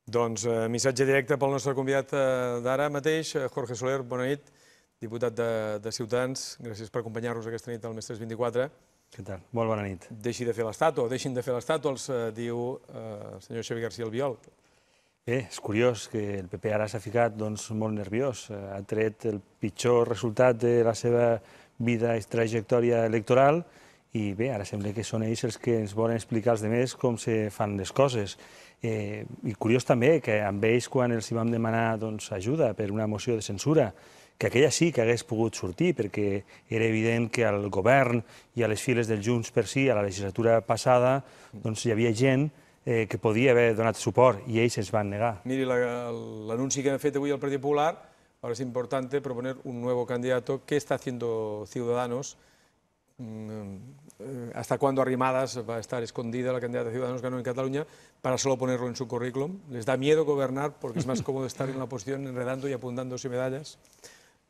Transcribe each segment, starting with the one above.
Doncs missatge directe pel nostre convidat d'ara mateix, Jorge Soler, bona nit, diputat de Ciutadans. Gràcies per acompanyar-nos aquesta nit al Mestres 24. Què tal? Molt bona nit. Deixi de fer l'estat o deixin de fer l'estat, els diu el senyor Xavier García Albiol. Bé, és curiós que el PP ara s'ha ficat molt nerviós. Ha tret el pitjor resultat de la seva vida i trajectòria electoral i bé, ara sembla que són ells els que ens volen explicar als altres com se fan les coses. I curiós també que amb ells, quan els vam demanar ajuda per una moció de censura, que aquella sí que hagués pogut sortir, perquè era evident que al govern i a les files del Junts per Sí, a la legislatura passada, hi havia gent que podia haver donat suport i ells es van negar. Miri, l'anunci que ha fet avui el Partit Popular, ahora es importante proponer un nuevo candidato. ¿Qué está haciendo Ciudadanos? ¿Hasta cuándo Arrimadas va a estar escondida la candidata de Ciudadanos ganó en Cataluña para solo ponerlo en su currículum? ¿Les da miedo gobernar porque es más cómodo estar en la oposición enredando y apuntándose medallas?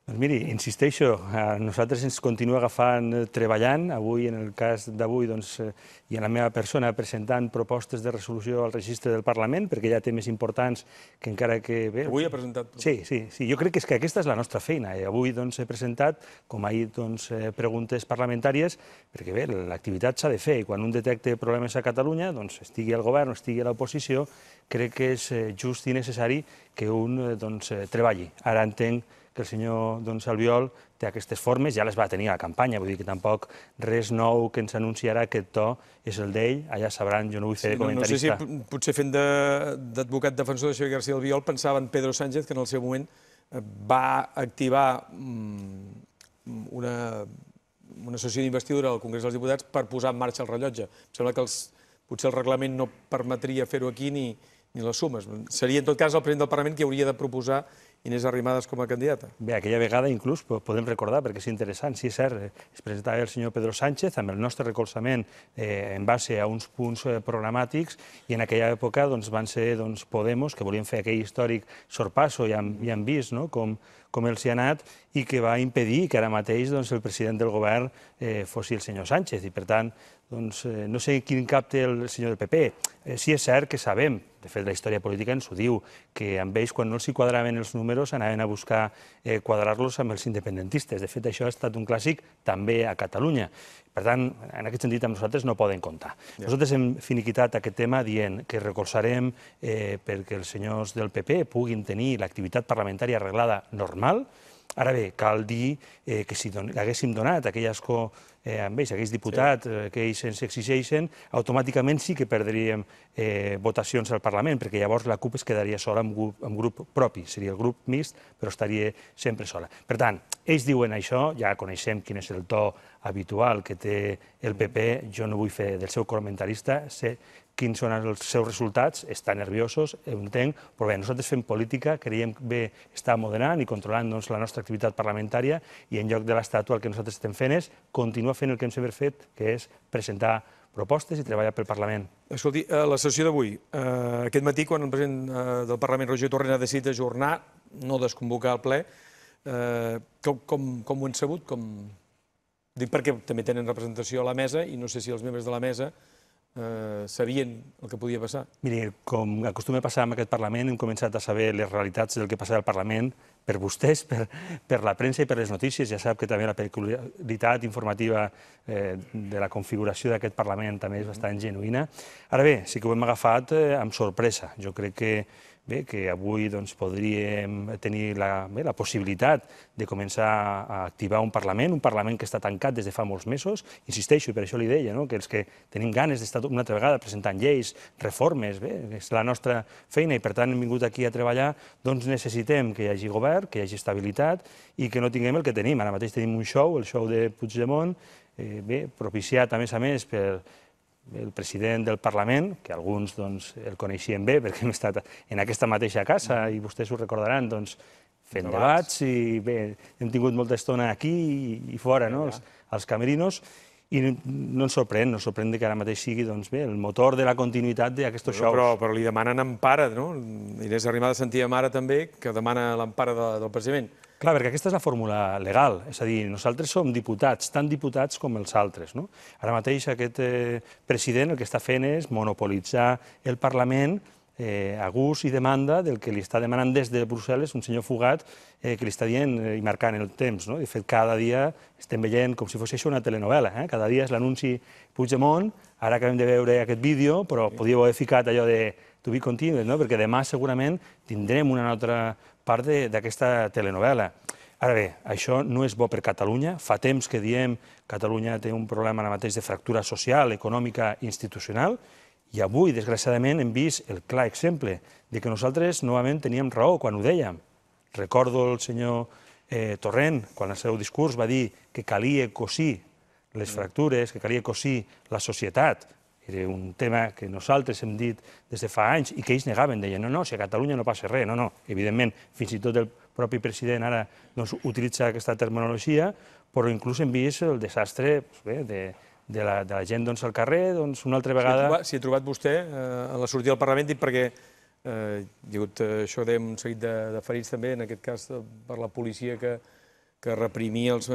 Doncs miri, insisteixo, a nosaltres ens continua agafant treballant, avui, en el cas d'avui, i en la meva persona, presentant propostes de resolució al registre del Parlament, perquè hi ha temes importants que encara que... Avui ha presentat... Sí, jo crec que aquesta és la nostra feina. Avui he presentat, com ahir, preguntes parlamentàries, perquè bé, l'activitat s'ha de fer, i quan un detecta problemes a Catalunya, estigui al govern o estigui a l'oposició, crec que és just i necessari que un treballi. Ara entenc que el senyor Albiol té aquestes formes, ja les va tenir a la campanya, vull dir que tampoc res nou que ens anunciarà aquest to és el d'ell, allà sabran, jo no vull fer de comentarista. No sé si potser fent d'advocat defensor de Xavier García Albiol pensava en Pedro Sánchez, que en el seu moment va activar una sessió d'investidura al Congrés dels Diputats per posar en marxa el rellotge. Em sembla que potser el reglament no permetria fer-ho aquí ni les sumes. Seria, en tot cas, el president del Parlament qui hauria de proposar Inés Arrimadas com a candidata. Bé, aquella vegada inclús podem recordar, perquè és interessant, sí és cert, es presentava el senyor Pedro Sánchez amb el nostre recolzament en base a uns punts programàtics i en aquella època van ser Podemos, que volien fer aquell històric sorpasso i han vist com els hi ha anat i que va impedir que ara mateix el president del govern fos el senyor Sánchez i per tant no sé quin cap té el senyor del PP. Sí és cert que sabem, de fet la història política ens ho diu, que amb ells quan no els hi quadraven els números anaven a buscar quadrar-los amb els independentistes. De fet això ha estat un clàssic també a Catalunya. Per tant, en aquest sentit amb nosaltres no poden comptar. Nosaltres hem finiquitat aquest tema dient que recolzarem perquè els senyors del PP puguin tenir l'activitat parlamentària arreglada normal. Ara bé, cal dir que si haguéssim donat aquell escó amb ells, aquells diputats que ells ens exigeixen, automàticament sí que perdríem votacions al Parlament, perquè llavors la CUP es quedaria sola amb grup propi, seria el grup mixt, però estaria sempre sola. Per tant, ells diuen això, ja coneixem quin és el to habitual que té el PP, jo no vull fer del seu comentarista, sé quins són els seus resultats, estan nerviosos, ho entenc, però bé, nosaltres fem política, creiem bé estar moderant i controlant la nostra activitat parlamentària i en lloc de l'estàtua el que nosaltres estem fent és continuar fent el que hem sempre fet, que és presentar propostes i treballar pel Parlament. Escolti, la sessió d'avui, aquest matí, quan el president del Parlament, Roger Torrent, ha decidit ajornar, no desconvocar el ple, com ho han sabut? Dic perquè també tenen representació a la mesa i no sé si els membres de la mesa sabien el que podia passar. Miri, com acostuma a passar en aquest Parlament, hem començat a saber les realitats del que passava al Parlament per vostès, per la premsa i per les notícies. Ja sap que també la peculiaritat informativa de la configuració d'aquest Parlament també és bastant genuïna. Ara bé, sí que ho hem agafat amb sorpresa. Jo crec que avui podríem tenir la possibilitat de començar a activar un Parlament que està tancat des de fa molts mesos. Insisteixo, i per això li deia, que els que tenim ganes d'estar una altra vegada presentant lleis, reformes, és la nostra feina i per tant hem vingut aquí a treballar, doncs necessitem que hi hagi govern, que hi hagi estabilitat i que no tinguem el que tenim. Ara mateix tenim un show, el show de Puigdemont, propiciat a més per el president del Parlament, que alguns el coneixien bé perquè hem estat en aquesta mateixa casa i vostès ho recordaran fent debats i bé, hem tingut molta estona aquí i fora, als camerinos, i no ens sorprèn que ara mateix sigui el motor de la continuïtat d'aquests shows. Però li demanen empara, no? Inés Arrimadas sentíem ara també que demana l'empara del president. Clar, perquè aquesta és la fórmula legal, és a dir, nosaltres som diputats, tan diputats com els altres. Ara mateix aquest president el que està fent és monopolitzar el Parlament a gust i demanda del que li està demanant des de Brussel·les un senyor fugat que li està dient i marcant el temps. De fet, cada dia estem veient com si fos això una telenovela. Cada dia és l'anunci Puigdemont, ara acabem de veure aquest vídeo, però podíeu haver ficat allò de to be continued, perquè demà segurament tindrem una altra part d'aquesta telenovela. Ara bé, això no és bo per Catalunya. Fa temps que diem que Catalunya té un problema ara mateix de fractura social, econòmica i institucional, i avui, desgraciadament, hem vist el clar exemple de que nosaltres novament teníem raó quan ho dèiem. Recordo el senyor Torrent, quan al seu discurs va dir que calia cosir les fractures, que calia cosir la societat. Era un tema que nosaltres hem dit des de fa anys i que ells negaven, deien, no, si a Catalunya no passa res, no. Evidentment, fins i tot el propi president ara utilitza aquesta terminologia, però inclús hem vist el desastre de la gent al carrer una altra vegada. S'hi ha trobat vostè a la sortida del Parlament, dit perquè hi ha hagut això d'un seguit de ferits també, en aquest cas per la policia que reprimia els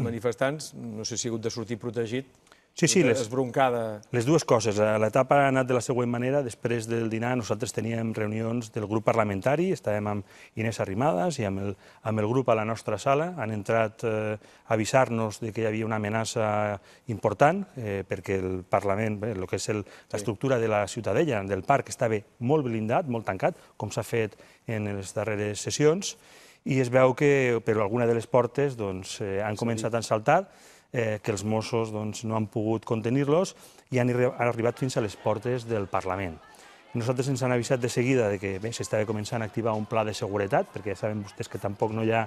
manifestants. No sé si ha hagut de sortir protegit. Sí, esbroncada. Les dues coses. L'etapa ha anat de la següent manera. Després del dinar nosaltres teníem reunions del grup parlamentari, estàvem amb Inés Arrimadas i amb el grup a la nostra sala. Han entrat a avisar-nos que hi havia una amenaça important perquè el Parlament, el que és l'estructura de la Ciutadella, del parc, estava molt blindat, molt tancat, com s'ha fet en les darreres sessions, i es veu que per alguna de les portes han començat a saltar, que els Mossos no han pogut contenir-los i han arribat fins a les portes del Parlament. Nosaltres ens han avisat de seguida que s'estava començant a activar un pla de seguretat, perquè ja saben vostès que tampoc no hi ha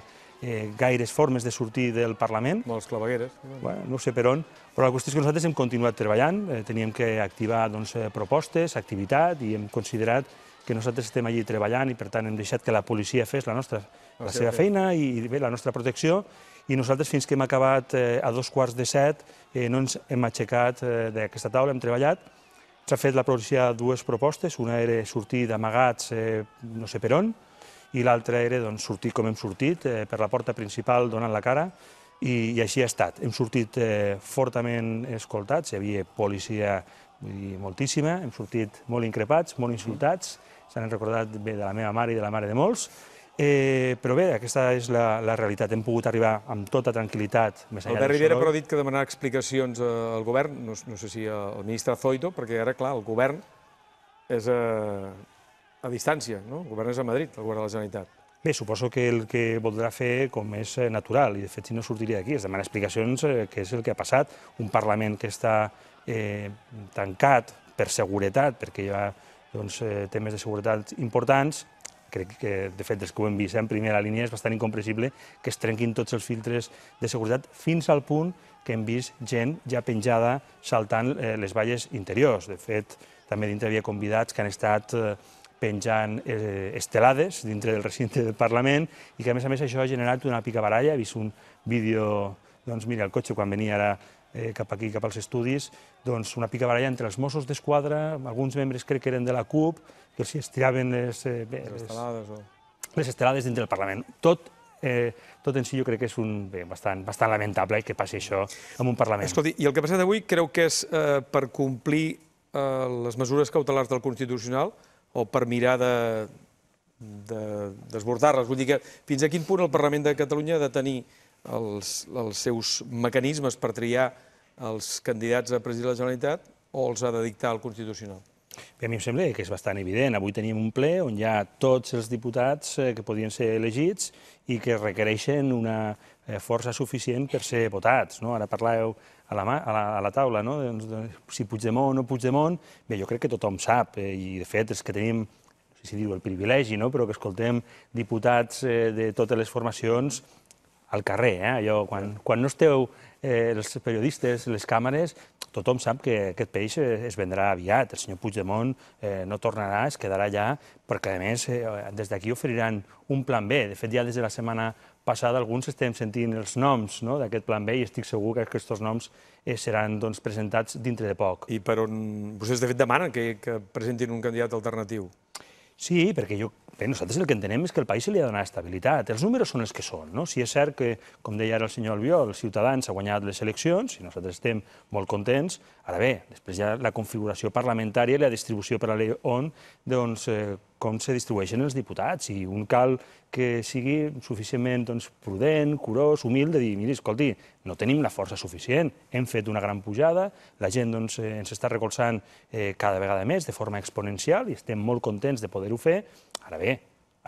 gaires formes de sortir del Parlament. Molts clavegueres. No sé per on, però la qüestió és que nosaltres hem continuat treballant, teníem que activar propostes, activitat, i hem considerat que nosaltres estem allí treballant i per tant hem deixat que la policia fes la seva feina i la nostra protecció, i nosaltres fins que hem acabat a 6:45 no ens hem aixecat d'aquesta taula, hem treballat. S'ha fet la policia dues propostes, una era sortir d'amagats no sé per on, i l'altra era sortir com hem sortit, per la porta principal donant la cara, i així ha estat. Hem sortit fortament escoltats, hi havia policia moltíssima, hem sortit molt increpats, molt insultats, s'han recordat bé de la meva mare i de la mare de molts, però bé, aquesta és la realitat. Hem pogut arribar amb tota tranquil·litat. Albert Rivera però ha dit que demanarà explicacions al govern, no sé si al ministre Zoido, perquè ara, clar, el govern és a distància, no? El govern és a Madrid, el govern de la Generalitat. Bé, suposo que el que voldrà fer, com és natural, i de fet si no sortiria d'aquí, és demanar explicacions, què és el que ha passat. Un Parlament que està tancat per seguretat, perquè hi ha temes de seguretat importants. Crec que, de fet, des que ho hem vist en primera línia, és bastant incomprensible que es trenquin tots els filtres de seguretat fins al punt que hem vist gent ja penjada saltant les valles interiors. De fet, també dintre hi havia convidats que han estat penjant estelades dintre del recinte del Parlament i que, a més, això ha generat una picabaralla. He vist un vídeo, mira, el cotxe quan venia ara cap aquí, cap als estudis, una picabaralla entre els Mossos d'Esquadra, alguns membres crec que eren de la CUP, que els estiraven les estelades dintre del Parlament. Tot en si jo crec que és bastant lamentable que passi això en un Parlament. Escolti, i el que ha passat avui creu que és per complir les mesures cautelars del Constitucional o per mirar de desbordar-les? Vull dir que fins a quin punt el Parlament de Catalunya ha de tenir els seus mecanismes per triar els candidats a presidir la Generalitat o els ha de dictar el Constitucional? Bé, a mi em sembla que és bastant evident. Avui tenim un ple on hi ha tots els diputats que podien ser elegits i que requereixen una força suficient per ser votats. Ara parlàveu a la taula, si Puigdemont o no Puigdemont. Bé, jo crec que tothom sap, i de fet és que tenim, no sé si diu el privilegi, però que escoltem diputats de totes les formacions al carrer. Quan no esteu els periodistes, les càmeres, tothom sap que aquest peix es vendrà aviat. El senyor Puigdemont no tornarà, es quedarà allà, perquè a més des d'aquí oferiran un plan B. De fet, ja des de la setmana passada alguns estem sentint els noms d'aquest plan B i estic segur que aquests noms seran presentats dintre de poc. I per on vostès de fet demanen que presentin un candidat alternatiu? Sí, perquè jo Bé, nosaltres el que entenem és que el país se li ha de donar estabilitat. Els números són els que són, no? Si és cert que, com deia ara el senyor Albiol, Ciutadans ha guanyat les eleccions, i nosaltres estem molt contents, ara bé, després hi ha la configuració parlamentària i la distribució per a on, doncs, com se distribueixen els diputats, i un cal que sigui suficientment prudent, curós, humil, de dir, miri, escolti, no tenim la força suficient, hem fet una gran pujada, la gent ens està recolzant cada vegada més de forma exponencial i estem molt contents de poder-ho fer. Ara bé,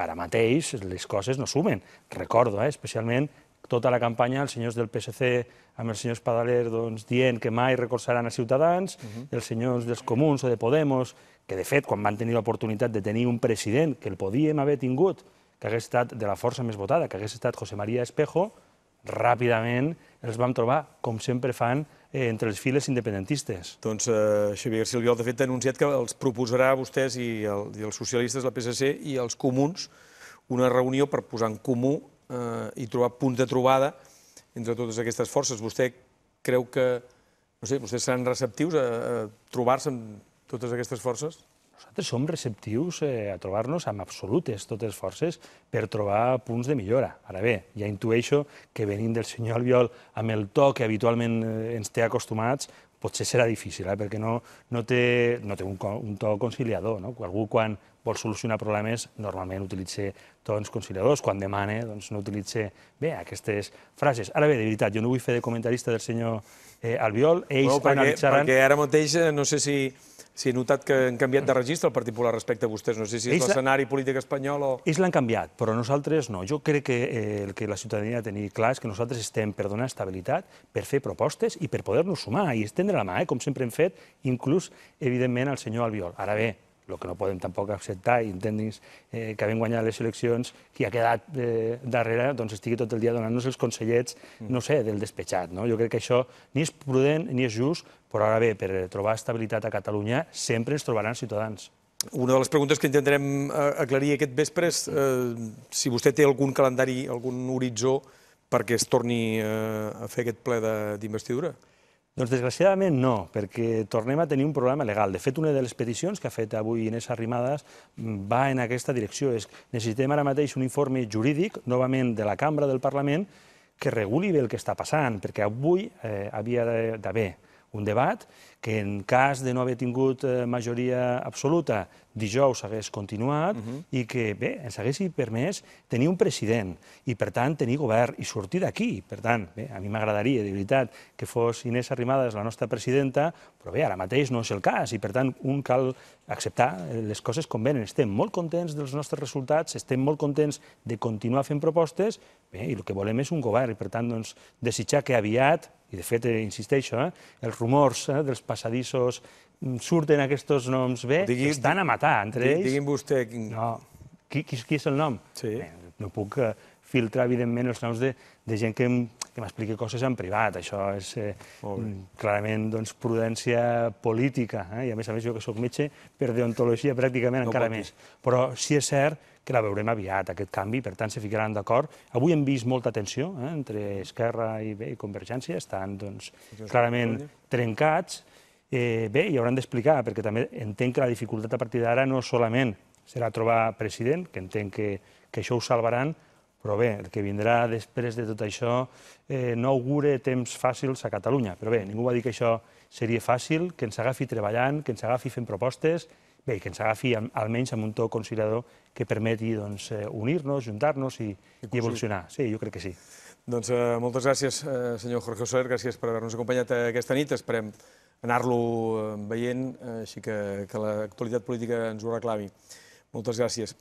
ara mateix les coses no sumen. Recordo, especialment, tota la campanya, els senyors del PSC amb els senyors Padaler dient que mai recolzaran a Ciutadans, els senyors dels Comuns o de Podemos, que de fet, quan van tenir l'oportunitat de tenir un president que el podíem haver tingut, que hagués estat de la força més votada, que hagués estat José María Espejo, ràpidament els vam trobar, com sempre fan, entre les files independentistes. Doncs Xavier García Albiol, de fet, ha anunciat que els proposarà a vostès i els socialistes del PSC i els comuns una reunió per posar en comú i trobar punts de trobada entre totes aquestes forces. Vostè creu que, no sé, vostès seran receptius a trobar-se amb totes aquestes forces? Nosaltres som receptius a trobar-nos amb absolutes totes les forces per trobar punts de millora. Ara bé, ja intueixo que venint del senyor Albiol amb el to que habitualment ens té acostumats, potser serà difícil, perquè no té un to conciliador. Algú quan vol solucionar problemes normalment utilitza tons conciliadors, quan demana no utilitza bé aquestes frases. Ara bé, de veritat, jo no vull fer de comentarista del senyor Albiol, ells analitzaran... Perquè ara mateix no sé si he notat que han canviat de registre el Partit Popular respecte a vostès. No sé si és l'escenari polític espanyol o... Ells l'han canviat, però nosaltres no. Jo crec que el que la ciutadania ha de tenir clar és que nosaltres estem per donar estabilitat, per fer propostes i per poder-nos sumar i estendre la mà, com sempre hem fet, inclús, evidentment, al senyor Albiol. Ara bé, el que no podem tampoc acceptar, i entenguis que havent guanyat les eleccions, qui ha quedat darrere estigui tot el dia donant-nos els consellets, no sé, del despatxat. Jo crec que això ni és prudent ni és just, però ara bé, per trobar estabilitat a Catalunya sempre ens trobaran ciutadans. Una de les preguntes que intentarem aclarir aquest vespre és si vostè té algun calendari, algun horitzó perquè es torni a fer aquest ple d'investidura. Doncs desgraciadament no, perquè tornem a tenir un problema legal. De fet, una de les peticions que ha fet avui Inés Arrimadas va en aquesta direcció. Necessitem ara mateix un informe jurídic, novament de la Cambra del Parlament, que reguli bé el que està passant, perquè avui havia d'haver un debat que en cas de no haver tingut majoria absoluta dijous hagués continuat i que, bé, ens hagués permès tenir un president i, per tant, tenir govern i sortir d'aquí. Per tant, bé, a mi m'agradaria, de veritat, que fos Inés Arrimadas la nostra presidenta, però bé, ara mateix no és el cas i, per tant, un cal acceptar les coses com venen. Estem molt contents dels nostres resultats, estem molt contents de continuar fent propostes, bé, i el que volem és un govern i, per tant, desitjar que aviat, i de fet, insisteixo, els rumors dels passadissos surten aquests noms bé, estan a matar entre ells. Digui'm vostè... No, qui és el nom? Sí. No puc filtrar, evidentment, els noms de gent que m'expliqui coses en privat. Això és clarament prudència política. I a més jo que soc metge, per deontologia pràcticament encara més. Però sí és cert que la veurem aviat, aquest canvi, per tant, se ficaran d'acord. Avui hem vist molta tensió entre Esquerra i Convergència, estan clarament trencats. Bé, i hauran d'explicar, perquè també entenc que la dificultat a partir d'ara no solament serà trobar president, que entenc que això ho salvaran, però bé, el que vindrà després de tot això no augura temps fàcils a Catalunya. Però bé, ningú va dir que això seria fàcil, que ens agafi treballant, que ens agafi fent propostes, bé, que ens agafi almenys amb un to conciliador que permeti unir-nos, juntar-nos i evolucionar. Sí, jo crec que sí. Doncs moltes gràcies, senyor Jorge Soler, gràcies per haver-nos acompanyat aquesta nit. Esperem anar-lo veient, així que l'actualitat política ens ho reclami. Moltes gràcies.